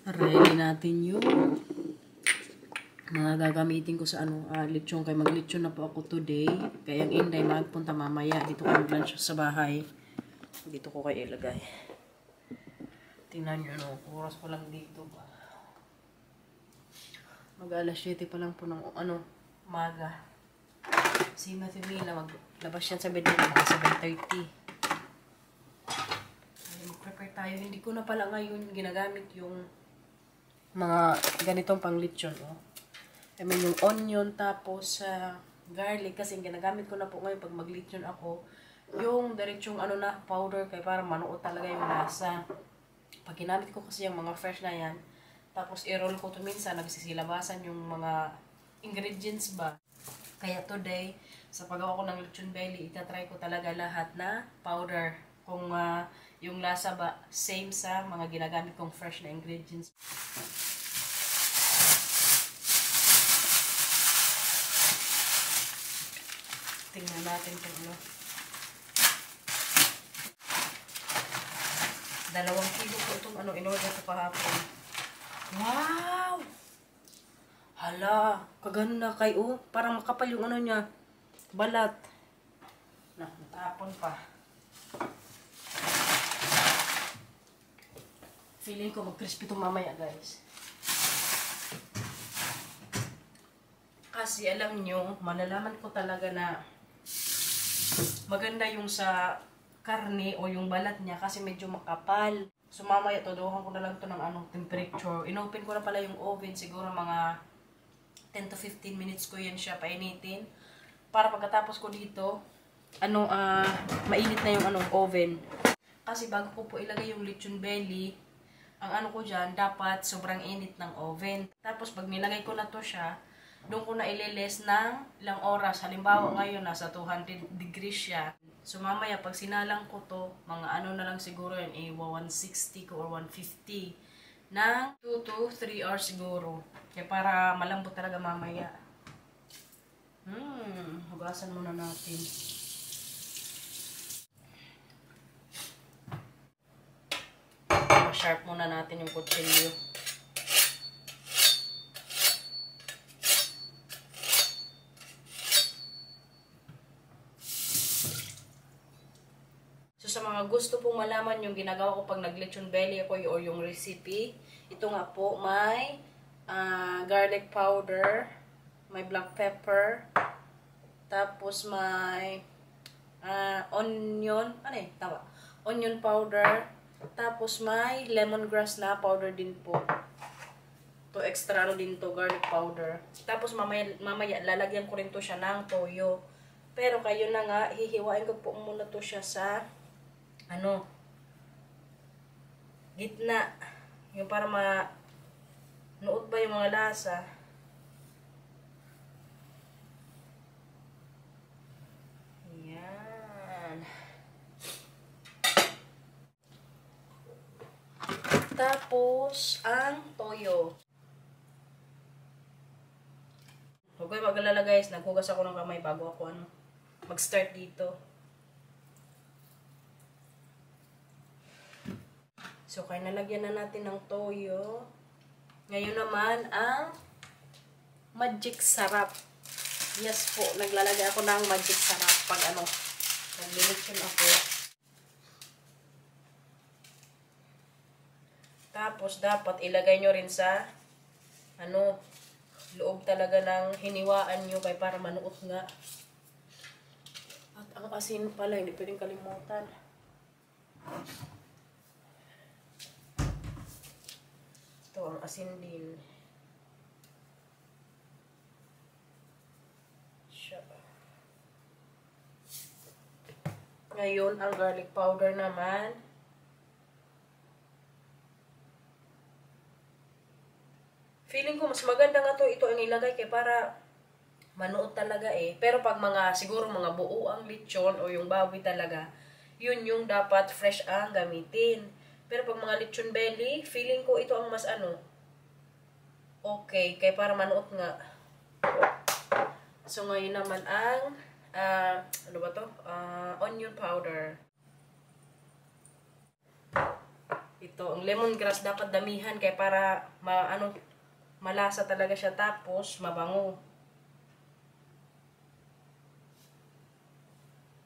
Ready natin yung mga gagamitin ko sa lechon. Kaya mag-lechon na po ako today. Kaya ang Inday magpunta mamaya. Dito ko mag-lunch sa bahay. Dito ko kayo ilagay. Tingnan nyo, no? Oras pa lang dito. Mag-alas 7 pa lang po ng umaga. Si Matthew Mila, maglabas yan sa bed nila mga 7:30. Mag-prepare tayo. Hindi ko na pala ngayon ginagamit yung mga ganitong pang lechon. Oh. I mean yung onion tapos garlic kasi ginagamit ko na po ngayon pag mag-lechon ako. Yung diretsong powder kaya para manuot talaga yung lasa. Pag ginamit ko kasi yung mga fresh na yan, tapos i-roll ko to minsan, nagsisilabasan yung mga ingredients ba. Kaya today, sa paggawa ko ng lechon belly, itatry ko talaga lahat na powder. Kung yung lasa ba, same sa mga ginagamit kong fresh na ingredients. Tingnan natin kung 2 kilo po itong in-order ko kahapon. Wow! Hala, kaganda kayo. Parang makapal yung niya. Balat. Natapon pa. Feeling ko mag-crispy itong mamaya, guys. Kasi alam nyo, malalaman ko talaga na maganda yung sa karne o yung balat niya kasi medyo makapal. So mamaya todohan ko na lang to ng temperature. Inopen ko na pala yung oven, siguro mga 10 to 15 minutes ko yan siya painitin. Para pagkatapos ko dito, mainit na yung oven. Kasi bago ko po ilagay yung lechon belly, ang ko dyan, dapat sobrang init ng oven. Tapos pag nilagay ko na to siya, doon ko na ililes ng ilang oras. Halimbawa ngayon, nasa 200 degrees siya. So mamaya, pag sinalang ko to, mga na lang siguro yan, 160 ko or 150. Ng 2 to 3 hours siguro. Kaya para malambot talaga mamaya. Hugasan muna natin. Sharp muna natin yung kutsilyo. So sa mga gusto pong malaman yung ginagawa ko pag nag-lechon belly ako or yung recipe, ito nga po may garlic powder, may black pepper, tapos may onion, onion powder, tapos may lemongrass na powder din po. To extra din to, garlic powder. Tapos mamaya lalagyan ko rin to siya ng toyo. Pero kayo na nga, hihiwain ko po muna to siya sa gitna. Yung para manuot ba yung mga lasa. Yan. Tapos, ang toyo. Huwag kayo mag-alala guys, naghugas ako ng kamay bago ako mag-start dito. So, kaya nalagyan na natin ng toyo. Ngayon naman, ang magic sarap. Yes po, naglalagay ako ng magic sarap pag naglilechon ako. Tapos, dapat ilagay nyo rin sa loob talaga ng hiniwaan nyo kaya para manuot nga. At ang asin pala, hindi pwedeng kalimutan. Ito ang asin din. Ngayon, ang garlic powder naman. Feeling ko mas maganda nga ito ang ilagay kaya para manuot talaga Pero pag siguro mga buo ang lechon o yung baboy talaga, yun yung dapat fresh ang gamitin. Pero pag mga lechon belly, feeling ko ito ang mas okay, kaya para manuot nga. So ngayon naman ang onion powder. Ito, ang lemongrass dapat damihan kaya para malasa talaga siya tapos mabango.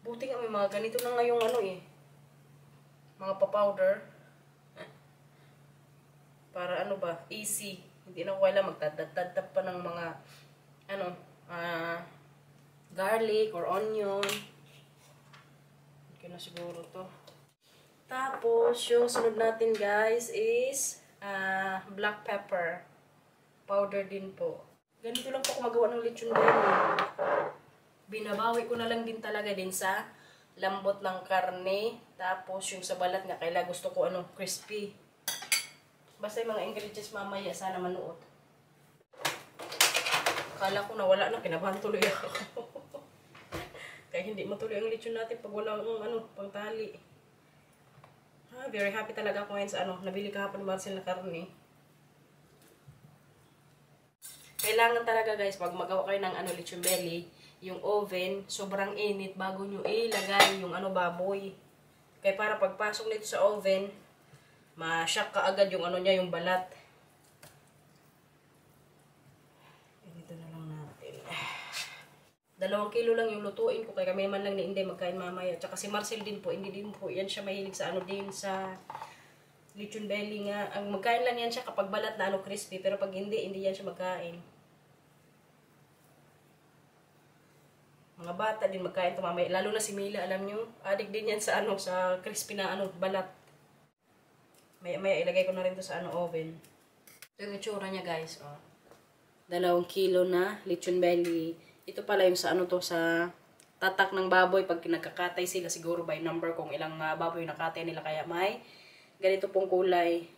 Buti nga may mga ganito na ngayong mga pa-powder. Para easy. Hindi na ko kailangan magtadtad pa ng mga garlic or onion. Okay na siguro to. Tapos, yung sunod natin guys is black pepper. Powder din po. Ganito lang po ako magawa ng lechon belly. Binabawi ko na lang din talaga din sa lambot ng karne. Tapos, yung sa balat nga, kailangan gusto ko crispy. Basta yung mga ingredients mamaya, sana manuot. Akala ko na wala na, kinabahan tuloy ako. Kaya hindi matuloy ang lechon natin pag wala pangtali. Very happy talaga ako ngayon sa nabili kahapon ni Marcel na karne. Kailangan talaga guys, pag magawa kayo ng lechon belly, yung oven, sobrang init bago nyo ilagay yung baboy. Kaya para pagpasok nito sa oven, ma-shock ka agad yung yung balat. Dito na lang natin. 2 kilo lang yung lutuin ko, kaya kami man lang ni Inday magkain mamaya. Tsaka si Marcel din po, hindi din po yan siya mahilig sa din sa lechon belly nga. Ang magkain lang yan siya kapag balat na crispy, pero pag hindi yan siya magkain. Mga bata din magkain ito mamaya. Lalo na si Mila, alam nyo, adik din yan sa sa crispy na balat. Maya ilagay ko na rin to sa oven. Ito yung itsura niya guys. 2 kilo na lechon belly. Ito pala yung sa sa tatak ng baboy. Pag nagkakatay sila siguro by number kung ilang baboy nakatay nila. Kaya may ganito pong kulay.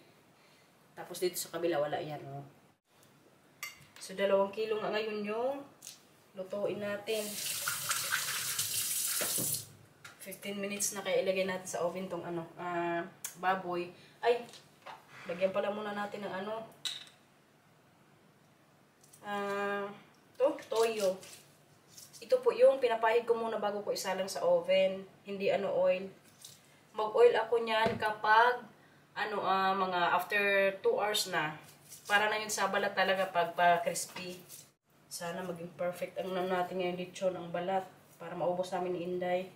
Tapos dito sa kabila wala yan. So 2 kilo nga ngayon yung lutuin natin. 15 minutes na kaya ilagay natin sa oven tong baboy. Ay, lagyan pala muna natin ng toyo. Ito po yung pinapahid ko muna bago ko isalang sa oven. Hindi oil. Mag-oil ako niyan kapag mga after 2 hours na. Para na yun sa balat talaga pag crispy. Sana maging perfect ang natin ngayon lechon ang balat para maubos namin ni Inday.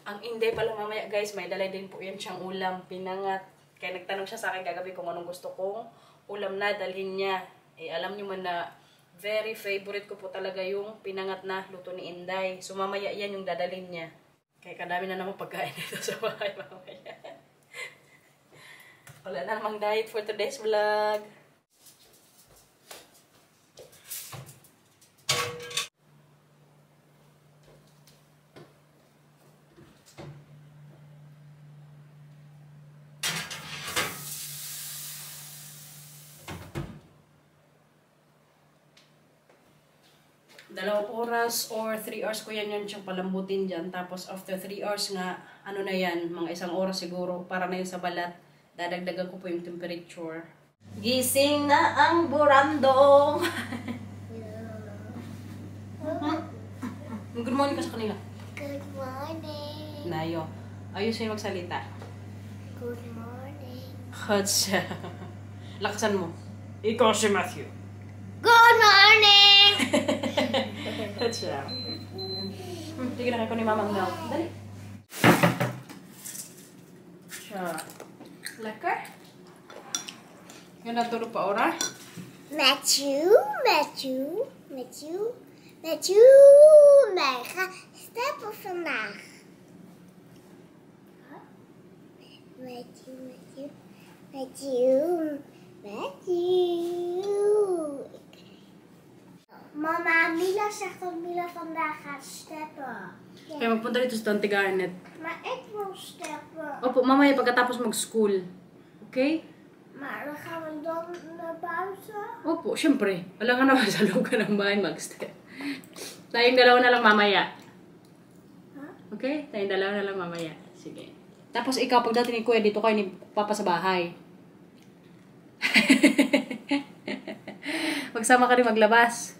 Ang Inday pala mamaya guys, may dala din po yan siyang ulam, pinangat. Kaya nagtanong siya sa akin kagabi kung anong gusto kong ulam na dalhin niya. Alam niyo man na very favorite ko po talaga yung pinangat na luto ni Inday. So mamaya yan yung dadalhin niya. Kaya kadami na naman pagkain dito sa bahay mamaya. Wala na namang diet for today's vlog. Dalawang oras or 3 hours ko yan siyang palambutin dyan. Tapos after 3 hours nga, na yan, mga 1 oras siguro, para na yun sa balat. Dadagdagan ko po yung temperature. Gising na ang burandong! Good morning ka sa kanila. Good morning. Nayo. Ayos sa'yo magsalita. Good morning. Hatsya. Lakasan mo. Ikaw si Matthew. Good morning! Hatsya. Sige na kayo ko ni Mamang Mel. Dali. Siya. Lekker. Ganda tulog pa ora? Matthew. Wij gaan steppen vandaag. Matthew. Mama, Mila zegt dat Mila vandaag gaat steppen. Kaya magpunta dito sa Tante Garnet. Maar ik wil steppen. Opo, mamaya pagkatapos mag-school. Okay? Maar dan gaan we dan naar buiten. Opo, syempre. Wala nga naman sa loob ka ng bahay mag-step. Tayong dalawa na lang mamaya. Okay? Tayong dalawa na lang mamaya. Sige. Tapos ikaw, pagdating ni Kuya, dito kayo ni Papa sa bahay. Magsama ka rin maglabas.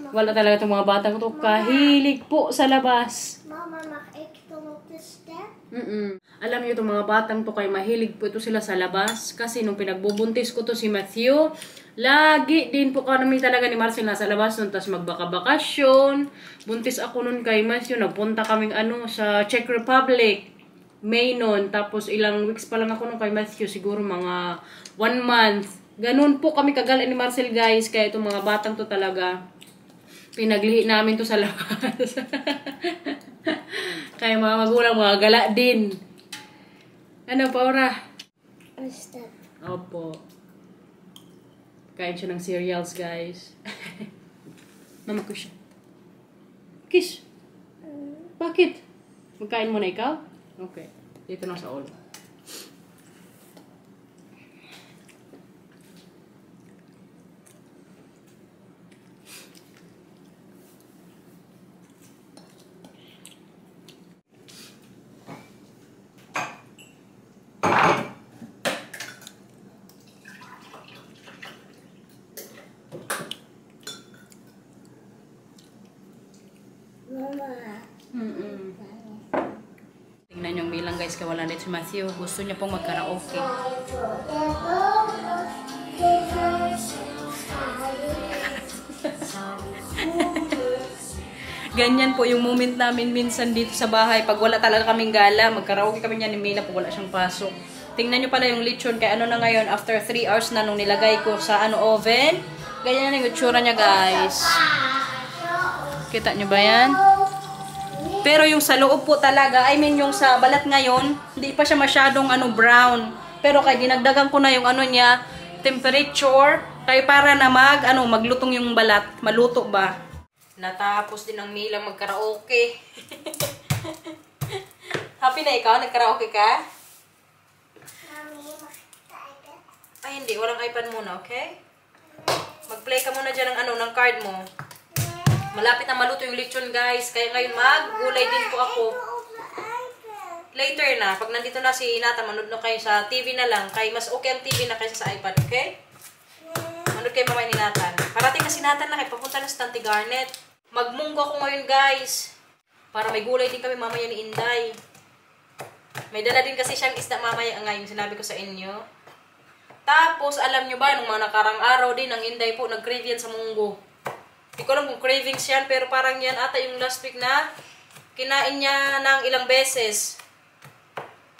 Wala talaga itong mga batang to. Kahilig po sa labas. Mama, mag ik dan op de step? Alam niyo itong mga batang to kay mahilig po ito sila sa labas. Kasi nung pinagbubuntis ko to si Matthew, lagi din po kami talaga ni Marcel nasa labas nun. Tapos magbaka-bakasyon. Buntis ako nun kay Matthew. Nagpunta kaming sa Czech Republic. May nun. Tapos ilang weeks pa lang ako nun kay Matthew. Siguro mga 1 month. Ganun po kami kagala ni Marcel guys. Kaya itong mga batang to talaga, pinaglihi namin to sa labas. Kaya mga magulang, mga gala din. Ano, Paura? Stop. Opo. Kain siya ng cereals, guys. Mama ko siya. Kiss. Bakit? Magkain mo na ikaw? Okay. Dito na sa ulo. Mama. Tingnan yung bilang guys, kawala dito si Matthew. Gusto niya pong magkaraoke. Ganyan po yung moment namin minsan dito sa bahay. Pag wala talaga kaming gala, magkaraoke kami niya ni Mila pag wala siyang pasok. Tingnan nyo pala yung lechon. Kaya ano na ngayon, after 3 hours na nung nilagay ko sa oven. Ganyan na yung itsura niya guys. Kita nyo ba yan? Pero yung sa loob po talaga, I mean yung sa balat ngayon, hindi pa siya masyadong brown. Pero kaya dinagdagan ko na yung niya, temperature, kaya para na maglutong yung balat, maluto ba. Natapos din ang Mila magkaraoke. Happy na ikaw? Nagkaraoke ka? Mami, makita iPad? Ay hindi, walang iPad muna, okay? Mag-play ka muna dyan ng card mo. Malapit na maluto yung lechon guys. Kaya ngayon maggulay din po ako. Later na. Pag nandito na si Inata, manood na kayo sa TV na lang. Kaya mas okay ang TV na kaysa sa iPad, okay? Manood kayo mamaya ni Nathan. Parating na si Nathan na kayo. Papunta na sa Tante Garnet. Magmunggo ako ngayon guys. Para may gulay din kami mamaya ni Inday. May dala din kasi siyang isda mamaya ngayon. Sinabi ko sa inyo. Tapos alam nyo ba, nung mga nakarang araw din, ang Inday po nag-crave yan sa munggo. Hindi ko alam kung cravings yan, pero parang yan ata yung last week na kinain niya ng ilang beses.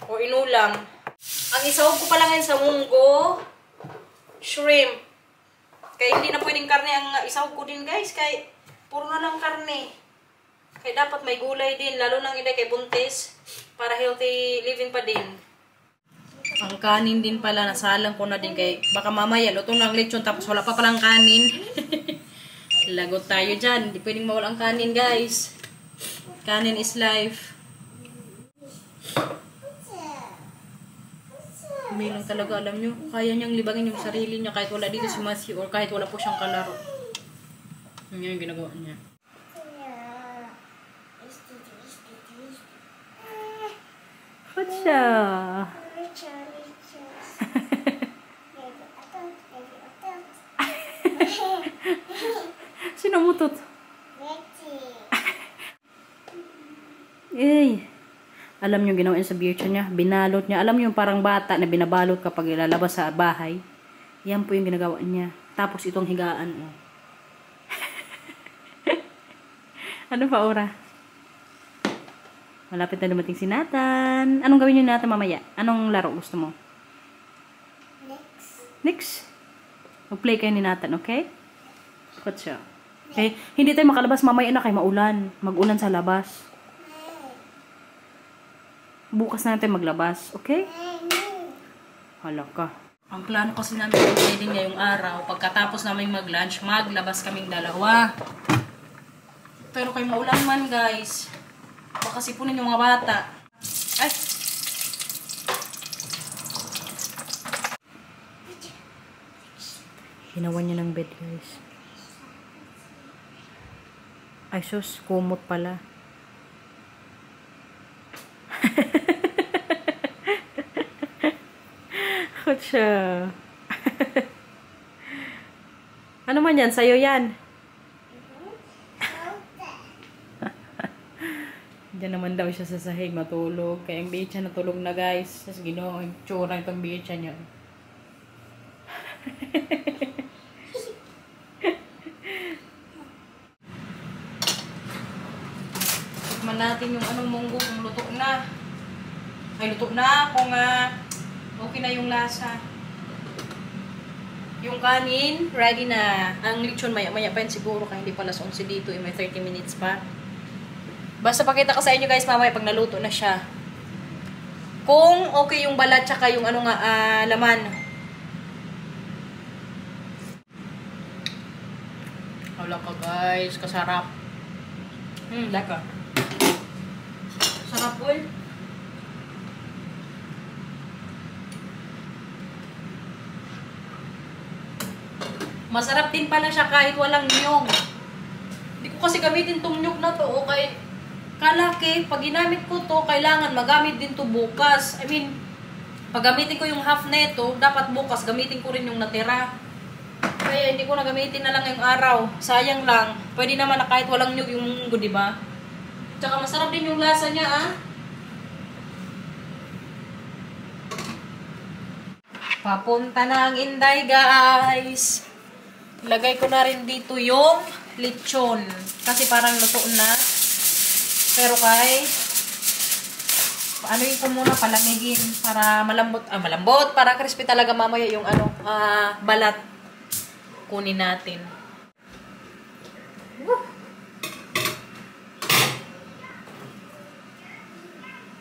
O inulam. Ang isawag ko pala ngayon sa munggo, shrimp. Kaya hindi na pwedeng karne ang isawag ko din guys, kaya puro na lang karne. Kaya dapat may gulay din, lalo nang hindi kay buntis, para healthy living pa din. Ang kanin din pala, nasalang ko na din kay baka mamaya lutong ng lechon tapos wala pa palang kanin. Lagot tayo dyan. Hindi pwedeng mawala ang kanin, guys. Kanin is life. May lang talaga, alam nyo. Kaya niyang libangin yung sarili niya kahit wala dito si Matthew or kahit wala po siyang kalaro. Yun yung ginagawa niya. What's siya? Sino mutot? Eh, alam niyo ginawa sa virtue niya, binalot niya. Alam niyo yung parang bata na binabalot kapag ilalabas sa bahay. Yan po yung ginagawa niya. Tapos itong higaan mo. Ano pa, Ora? Malapit na dumating si Nathan. Anong gawin niyo Nathan mamaya? Anong laro gusto mo? Next. Mag-play kayo ni Nathan, okay? What's siya? Okay? Hindi tayo makalabas mamaya na kay maulan. Mag-ulan sa labas. Bukas na natin maglabas, okay? Hala ka. Ang plano kasi namin din ngayong araw, pagkatapos namin mag-lunch, maglabas kaming dalawa. Pero kay maulan man, guys. Baka sipunin yung mga bata. Ay! Ginawa niya ng bed, guys. Ay, sus, kumot pala. Kutsa. Ano man yan? Sa'yo yan. Diyan naman naman daw siya sa sahig matulog. Kaya ang bitcha natulog na guys. Tapos ginawa ang tsura itong bitcha niya. Tikman natin yung anong munggo kung luto na. Ay, luto na. Kung okay na yung lasa. Yung kanin, ready na. Ang lechon maya-maya pa yun siguro. Kaya hindi pala 11 dito. May 30 minutes pa. Basta pakita ko sa inyo guys mamaya pag naluto na siya. Kung okay yung balat tsaka yung ano nga laman. Wala ka guys, kasarap. Laka. Sarap po. Masarap din pala siya kahit walang niyog. Hindi ko kasi gamitin tong niyog na to o kay kalaki, pag ginamit ko to, kailangan magamit din to bukas. I mean, pag gamitin ko yung half neto, dapat bukas gamitin ko rin yung natira. Kaya hindi ko na gamitin na lang yung araw. Sayang lang. Pwede naman na kahit walang nyug yung munggo, di ba? Tsaka masarap din yung lasa niya, ah. Papunta na ang Inday, guys. Lagay ko na rin dito yung lechon. Kasi parang luto na. Pero paanoin ko muna, palamigin para malambot, para crispy talaga mamaya yung balat. Kunin natin.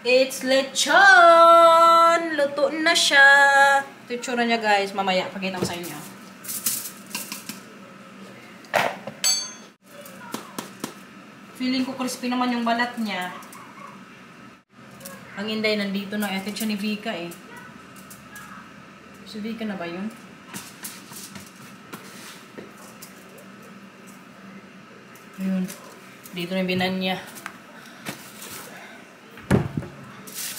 It's lechon! Luto na siya. Ito yung tsura niya guys. Mamaya, pakita ko sa inyo. Feeling ko crispy naman yung balat niya. Ang Inday nandito na. Ito siya ni Vika eh. Si Vika na ba yun? Ayun. Dito na yung binan niya.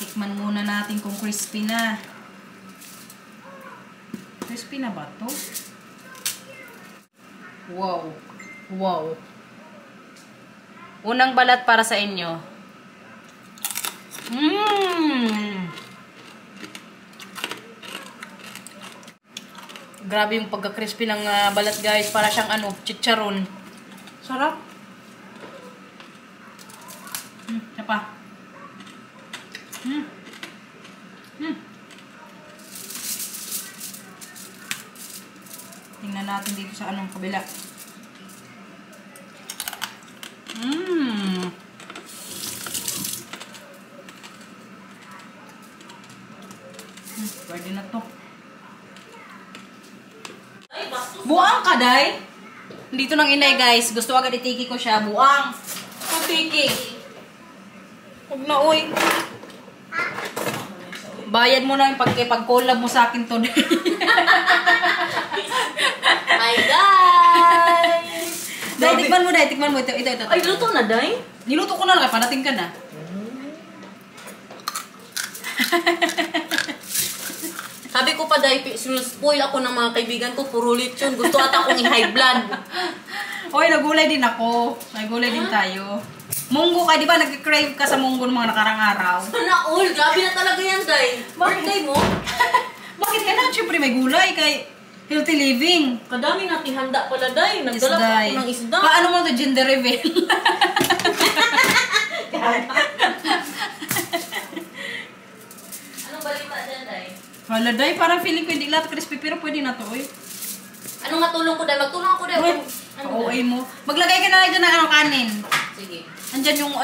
Tikman muna natin kung crispy na. Crispy na ba to? Wow. Wow. Unang balat para sa inyo. Grabe yung pagka-crispy ng balat guys. Para siyang chicharon. Sarap. Isa pa. Tingnan natin dito sa kabila. Pwede na to. Buang ka, day. Dito ng Inday, guys. Gusto agad itiki ko siya. Buang. Itiki. Huwag na, uy. Bayad mo na yung pag-collab mo sa akin to. Hi, guys! Day, tikman mo, day. Tikman mo. Ito. Ay, luto na, day? Niluto ko na lang. Padating ka na. Sabi ko pa, day, spoil ako ng mga kaibigan ko. Puro lechon. Gusto ata akong i-high blood. Oy, nagulay din ako. Nagulay din tayo. Munggo ka, di ba? Nag-crave ka sa munggo ng mga nakarang araw. Sana all. Grabe na talaga yan, day. Birthday mo? Bakit ka na? Siyempre may gulay kay healthy living. Kadami nating handa pala, day. Nagdala pa ako ng isda. Paano mo ito gender reveal? Anong balita dyan, day? Wala, day. Parang feeling ko hindi lahat crispy pero pwede na to, oy. Anong matulong ko, day? Magtulong ako, day. Oo, mo. Maglagay ka na lang dyan ng kanin. Sige. Andyan yung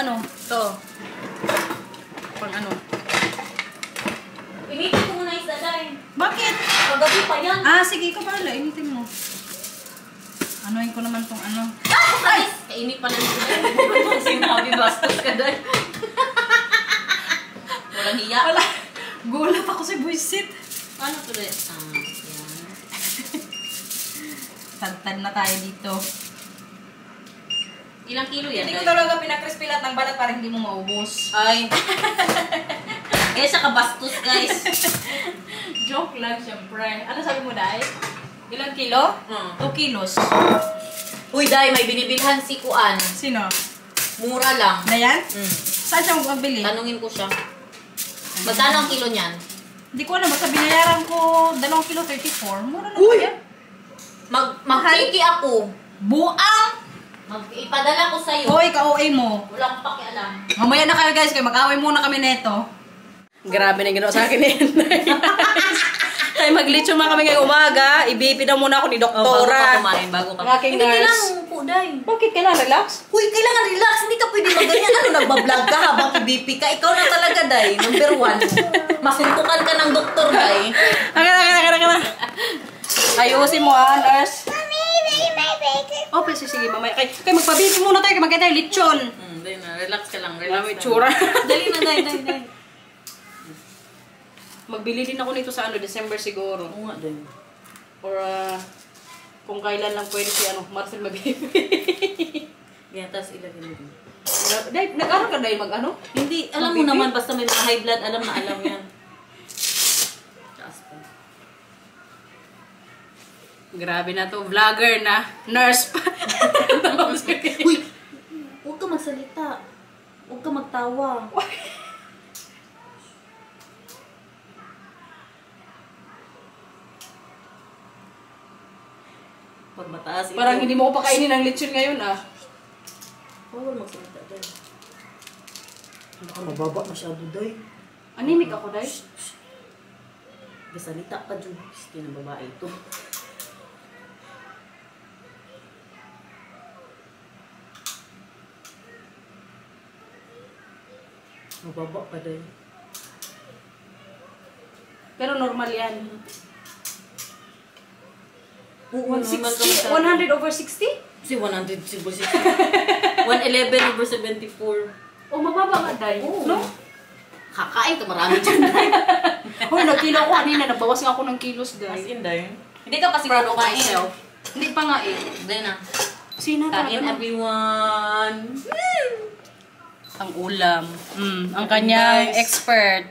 to. Pang Initin ko muna isda, day. Bakit? Kagabi pa yan. Sige, ikaw pala. Initin mo. Anuhin ko naman tong Ay! Kainit pa lang ito, day. Sinabi, bastos ka, day. Walang hiya. Wala. Gulat ako si Buisit. Paano to, day? Yan. Tagtad na tayo dito. Ilang kilo yan, Hindi ko day? talaga pinakrispy lahat ng balat para hindi mo maubos. Ay. Kaya siya kabastos, guys. Joke lang, syempre. Ano sabi mo, Day? Ilang kilo? 2 kilos. Uy, day, may binibilhan si Kuan. Sino? Mura lang. Dayan? Mm. Saan siya magbili? Tanungin ko siya. Magkano ang kilo niyan? Hindi ko alam. Basta binayaran ko 2 kilo 34. Mura lang ba yan? Mag-piki ako. Buang! Ipadala ko sa'yo. Hoy, ka-OA mo. Wala akong pakialam. Mamaya na kayo guys, kaya mag-away muna kami neto. Grabe na yung ginawa sa akin eh. Ay, mag-lechon man kami ngayong umaga. I-BP na muna ako ni Doktora. Bago ka. Ang aking Hindi nurse. kailangan upo, Day. Bakit kailangan relax? Uy, kailangan relax. Hindi ka pwede magganyan. Ano, nagbablog ka habang i-BP ka? Ikaw na talaga, Day. Number 1. Masuntukan ka ng doktor, Day. Aga. Ayusin mo nurse. Mommy, may bacon. Oh, pero sige, mamaya. Kaya magpa-BP muna tayo, kaya magkaya tayo lechon. Day na. Relax ka lang. Wala may tsura. Dali na, Day. Magbili din ako nito sa December siguro. Oo nga, Day. Or kung kailan lang pwede si Marcel mag-BP. Yan, tapos ilagay mo din. Nag-aral ka dahil mag-ano? Hindi, alam mo naman, basta may mga high blood, alam na alam yan. Taas pa. Grabe na to, vlogger na, nurse pa. Uy, huwag ka magsalita. Huwag ka magtawa. Pag mataas ito. Parang hindi mo ko pakainin ng lechon ngayon Bawal magsalita, Day. Baka mababa masyado, Day. Anemic ako, Day. Gasalita ka, Jud. Hindi na babae ito. Mababa pa, Day. Pero normal yan. Oo, 160? 100 over 60? Kasi 100 siguro 60. 111 over 74. O, mababa nga, Day. Oo. No? Kakain ka marami dyan, Day. Hoy, nagkilo ako kanina. Nagbawas nga ako ng kilos, As Day. in, Day. Hindi ka kasi Proud of kumain. myself. Hindi pa nga eh. Day na. Sina Kain, everyone. Ang ulam. Ang kanyang expert.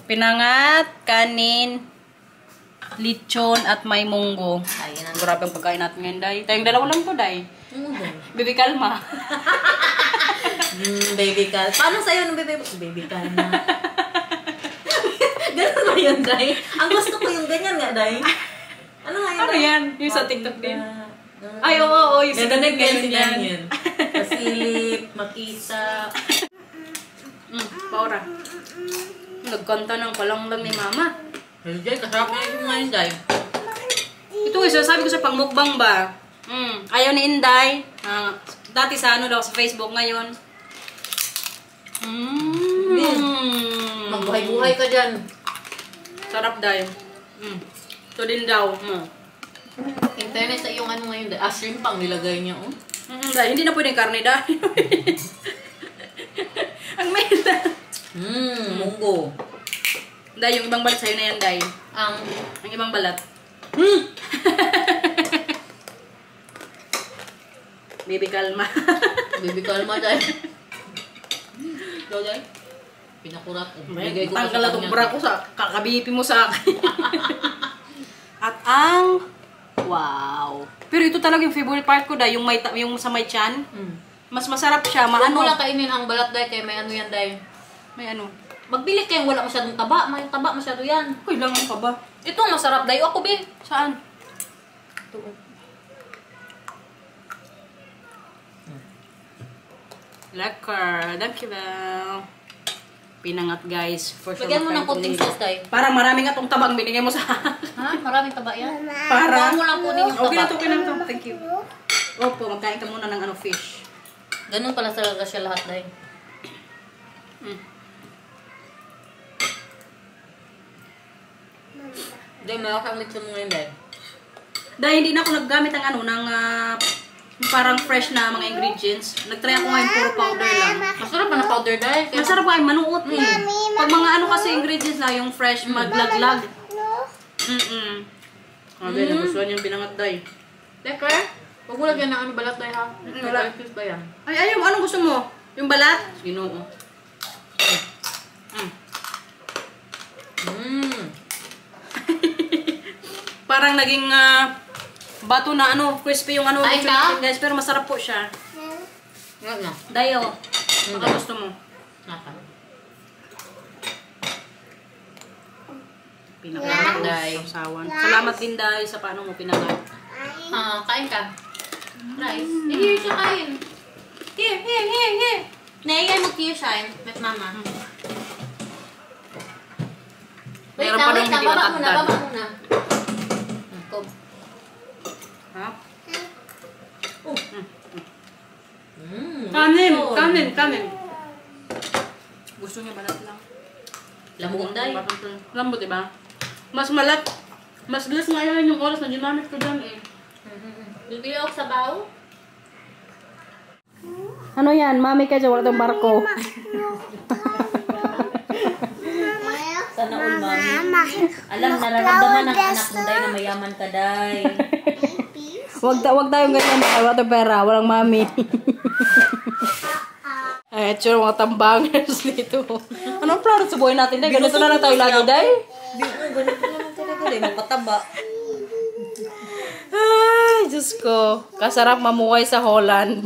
Pinangat, kanin, lechon, at may munggo. Ayun ang Grabe ang pagkain natin ngayon, Day. Tayong dalawa lang to, Day. Day. Baby, kalma. Baby Cal. Paano sa'yo ng baby? Baby Cal na. Ganun ba yun, Day? Ang gusto ko yung ganyan nga, Day. Ano nga yun, Ano Day? yan? Yung sa TikTok din. Ay, oo. Yung Ganda siganig din ngayon yan. yan. Pasilip, makita. Paura. Nagkanta ng palanglang ni Mama. Day, kasarap na yung ngayon, Day. Ito eh, sabi ko sa pangmukbang ba? Ayaw ni Inday. Dati sa daw, sa Facebook ngayon. Magbuhay-buhay ka dyan. Sarap, Day. Ito din daw. Internet sa iyong ano ngayon, Day. Shrimp pang nilagay niya, oh. Day, hindi na pwedeng karne, Day. Ang meta. Munggo. Day, yung ibang balat sa'yo na yan, Day. Ang ibang balat. Baby, kalma. Baby kalma, Day. Ikaw, Day? Pinakurat. Bigay ko Tanggal na itong bra ko sa kakabipi mo sa akin. At ang... Wow. Pero ito talaga yung favorite part ko, Day. Yung sa may chan. Mas masarap siya. Huwag mo Maano. lang kainin ang balat, Day, kaya may ano yan, Day. May ano. Magbili kayong wala masyadong taba. May taba masyado yan. Uy, lang ka ba? Ito ang masarap, Day. Ako, Bi. Saan? Ito. Lekker. Thank you, Bel. Pinangat, guys. For sure. Lagyan mo ng magkain konting ko sauce, Day. nito. Parang marami nga tong tabang binigay mo sa Ha? Maraming taba yan? Para. Huwag mo lang kunin yung Okay na taba. to, okay na to. Thank you. Opo, magkain ka muna ng fish. Ganun pala talaga siya lahat, Day. Day, meron kang lechon mo ngayon, Day. Dahil hindi na ako naggamit ng parang fresh na mga ingredients. Nagtry ako ngayon puro powder lang. Masarap pa na powder, Day. Masarap nga manuot eh. Pag mga kasi ingredients na yung fresh, maglaglag. No? Sabi, nagustuhan yung pinangat, Day. Teka, huwag mo lagyan ng ano balat, Day, ha? Wala. Confused ba yan? Ay, ayaw, anong gusto mo? Yung balat? Ginoo. Parang naging bato na crispy yung Ay, ka? guys, pero masarap po siya. Nga na. Dayo, baka gusto mo. Na. Pinakamat Day. Sausawan. Salamat din Day sa paano mo pinagat. Kain ka. Rice. Here siya kain. Here. Naiyan mag-here siya. Met mama. Wait Meron pa lang, nung hindi baba muna. natagdan. Kom. Ha? Kanin. Gusto niya balat lang. Lambot Day. Lambot, diba? Mas malat. Mas gas ngayon yung oras na ginamit ko dyan eh. Bibili ako sa baw. Ano yan? Mami ka dyan, wala tong barko. Sana all mami. Alam, nararamdaman ng anak mo Day na mayaman ka Day. Wag tayong ganyan na wala tayong pera, walang mami. Ay, sure mga tambangers dito. Anong plano sa buhay natin, Day? Ganito na lang tayo lagi, Day? Ganito naman talaga Day. Magpataba. Ay, Diyos ko. Kasarap mamuhay sa Holland.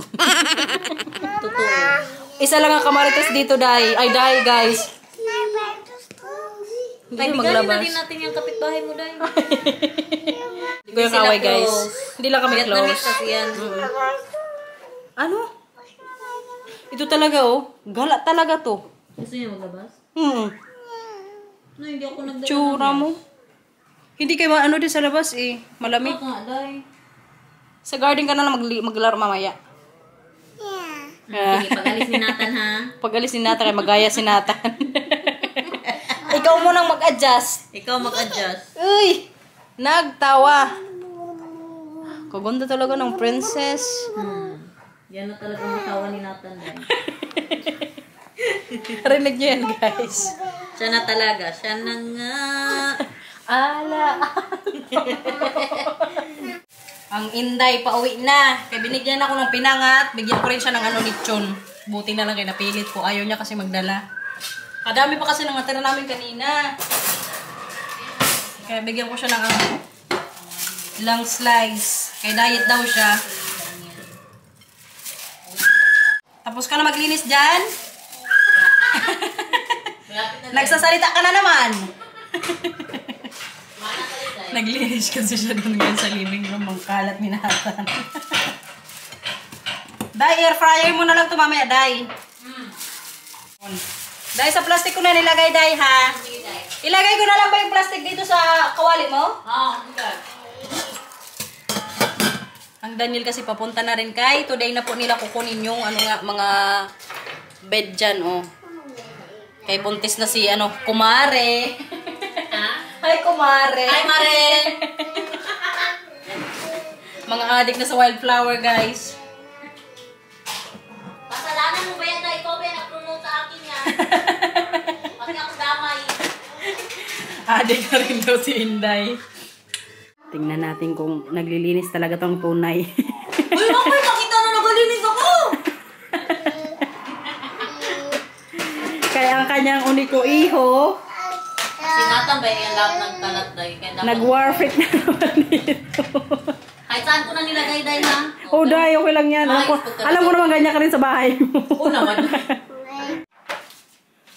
Totoo. Isa lang ang kamarites dito, Day. Ay, Day, guys. Hindi Ay, na bigyan na maglabas. din natin yung kapitbahay mo Day. Hindi ko yung kaway, guys. Hindi lang kami Vietnamese close. kasi yan. Ano? Ito talaga, oh. Gala talaga to. Gusto niya maglabas? No, hindi ako nagdala. Tsura mo. Hindi kayo ano din sa labas, eh. Malamig. Nga Day. Sa garden ka na lang maglaro mamaya. Sige, pag-alis ni Nathan ha. Pag alis ni Nathan, magaya si Nathan. Ikaw munang mag-adjust. Ikaw mag-adjust. Uy! Nagtawa. Kaganda talaga ng princess. Yan na talaga matawa ni Nathan Day. Rinig niyo yan, guys. Siya na talaga. Siya na nga. Ala. Ang Inday, pauwi na. Kaya binigyan ako ng pinangat. Bigyan ko rin siya ng lechon. Buti na lang kaya napilit ko. Ayaw niya kasi magdala. Kadami pa kasi natira namin kanina. Kaya bigyan ko siya ng ilang slice. Kaya diet daw siya. Tapos ka na maglinis dyan? Nagsasalita ka na naman. Naglinis kasi siya doon ngayon sa living room. Ang kalat ni Nathan. Day, air fryer mo na lang ito mamaya, Day. Day, sa plastic ko na nilagay, Day, ha? Ilagay ko na lang ba yung plastic dito sa kawali mo? Okay. Ang Daniel kasi papunta na rin kay. Today na po nila kukunin yung mga bed dyan, oh. Kay buntis na si, kumare. Hi, kumare. Hi, Mare. Mga adik na sa wildflower, guys. Pasalanan mo ba yan Day? Ikaw ba yung nag-promote sa akin yan? Pati ako damay. Adik na rin daw si Inday. Tingnan natin kung naglilinis talaga tong tunay. Uy, makoy, makita na nagalinis ako! Kaya ang kanyang uniko iho, Si Nathan ba yung lahat ng kalat Day? nag-warfit na naman dito. Kahit saan ko na nilagay Day ha? Oh, Day, okay lang yan. Alam ko naman ganyan ka rin sa bahay mo. Oo naman.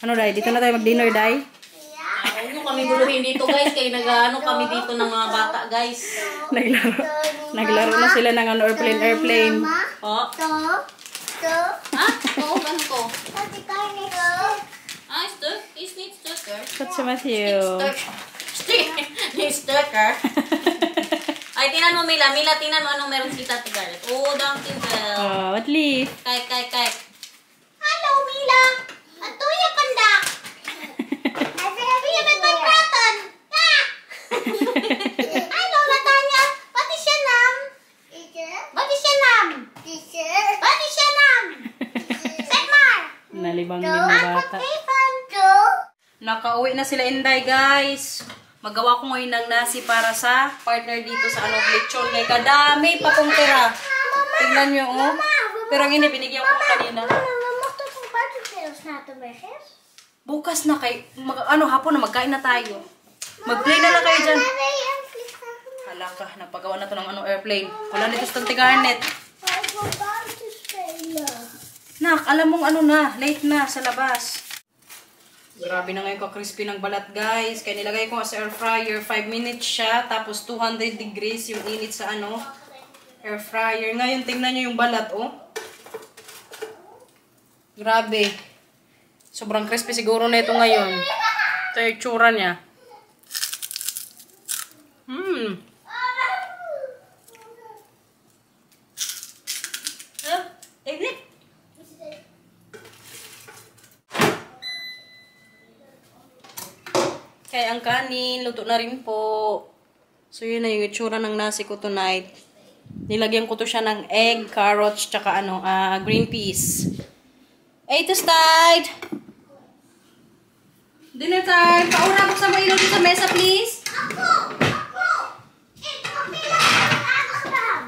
Ano, Day? Dito na tayo mag-dinner, Day? Huwag nyo kami guluhin dito guys. Kaya nag-ano kami dito ng mga bata guys. Naglaro na sila ng airplane. Oh. Ha? Oo, ganun ko. Ah, is it sticker? What's si Matthew? Sticker? Ay, tinan mo Mila. Mila, tinan mo anong meron si Tati Garrett. Oh, Dunkin' Bell. Oh, at least. Kay. Hello, Mila. Ato yung pandak. Ay, nagpagpratan. Hello, Natanya. Pati siya nam. Setmar. Nalibang yung mga bata. Nakauwi na sila Inday, guys. Magawa ko ngayon ng nasi para sa partner dito sa lechon. Kaya kadami pa kong tira. Tingnan nyo, oh. Pero ang hindi, binigyan ko kanina. Bukas na kay, hapon na magkain na tayo. Mag-play na lang kayo dyan. Hala ka, napagawa na to ng airplane. Wala nito sa Tante Garnet. Nak, alam mong late na sa labas. Grabe na ngayon ka-crispy ng balat, guys. Kaya nilagay ko sa air fryer. 5 minutes siya. Tapos 200 degrees yung init sa air fryer. Ngayon, tingnan nyo yung balat, oh. Grabe. Sobrang crispy siguro na ito ngayon. Ito yung tsura niya. Kaya ang kanin, luto na rin po. So, yun na yung itsura ng nasi ko tonight. Nilagyan ko to siya ng egg, carrots, tsaka green peas. Hey, to start! Dinner time! Paura, buksan mo ilaw dito sa mesa, please. Ako! Ik heb Mila het aangedaan.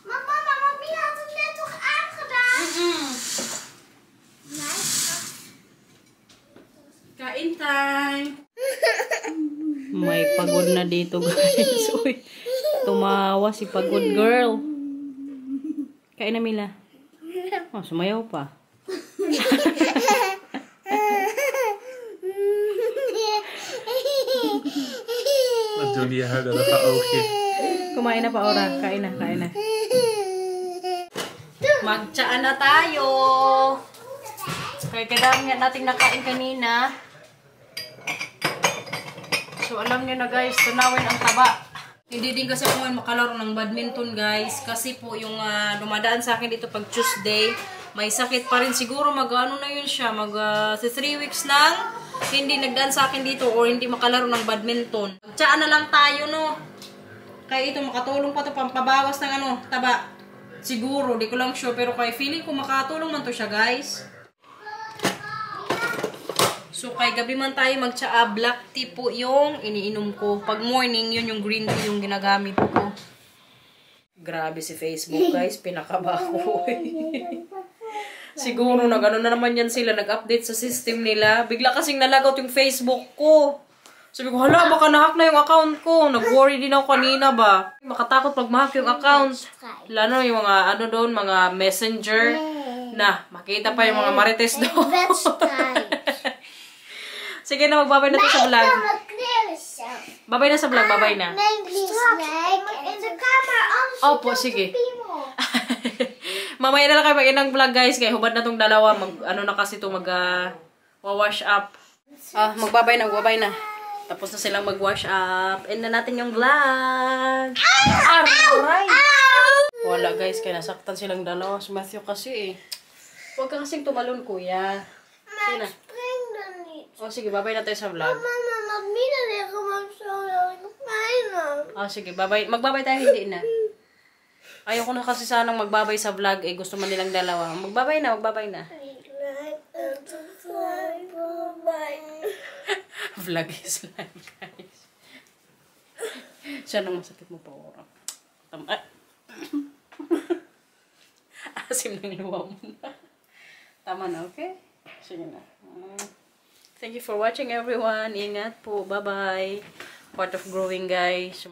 Mama, Mila had het net toch aangedaan? Kain time! May pagod na dito, guys. Uy, tumawa si pagod girl. Kain na, Mila. Oh, sumayaw pa. Wat doen die huidige oogjes? Kumain na pa, Ora. Kain na, kain na. Magtsaan na tayo. Kaya kadami nga nating nakain kanina. So, alam nyo na guys, tunawin ang taba. Hindi din kasi ako ngayon makalaro ng badminton, guys. Kasi po yung dumadaan sa akin dito pag Tuesday, may sakit pa rin siguro. Mag-ano na yun siya, 3 weeks nang hindi nagdaan sa akin dito or hindi makalaro ng badminton. Tsaan na lang tayo, no? Kaya ito, makatulong pa ito pampabawas ng taba. Siguro, di ko lang sure. Pero kaya feeling ko makatulong man to siya, guys. So, kay gabi man tayo magtsaa, black tea po yung iniinom ko. Pag morning, yun yung green tea yung ginagamit ko. Grabe si Facebook, guys. Pinakaba ko. Siguro, nag-ano na naman yan sila. Nag-update sa system nila. Bigla kasing nalagout yung Facebook ko. Sabi ko, hala, baka nahack na yung account ko. Nag-worry din ako kanina ba. Makatakot pag mahack yung account. Lalo yung mga, doon, mga messenger. Na, makita pa yung mga marites doon. Sige na, magbabay na to sa vlog. Babay na sa vlog, babay na. Opo, sige. Mamaya na lang kayo mag-inang vlog, guys. Kaya hubad na tong dalawa. Na kasi to wash up. Magbabay na, magbabay na. Tapos na silang mag-wash up. End na natin yung vlog. Alright. Wala, guys. Kaya nasaktan silang dalawa. Si Matthew kasi Huwag ka kasing tumalon, kuya. Sige na. Sige, babay na tayo sa vlog. Sige, babay. Magbabay tayo, hindi na. Ayoko na kasi sanang magbabay sa vlog. Gusto man nilang dalawa. Magbabay na, magbabay na. Vlog is live, guys. Siya nang masakit mo pa, Ora. Asim ng luwa mo na. Tama na, okay? Sige na. Thank you for watching, everyone. Ingat po. Bye-bye. Part of growing, guys.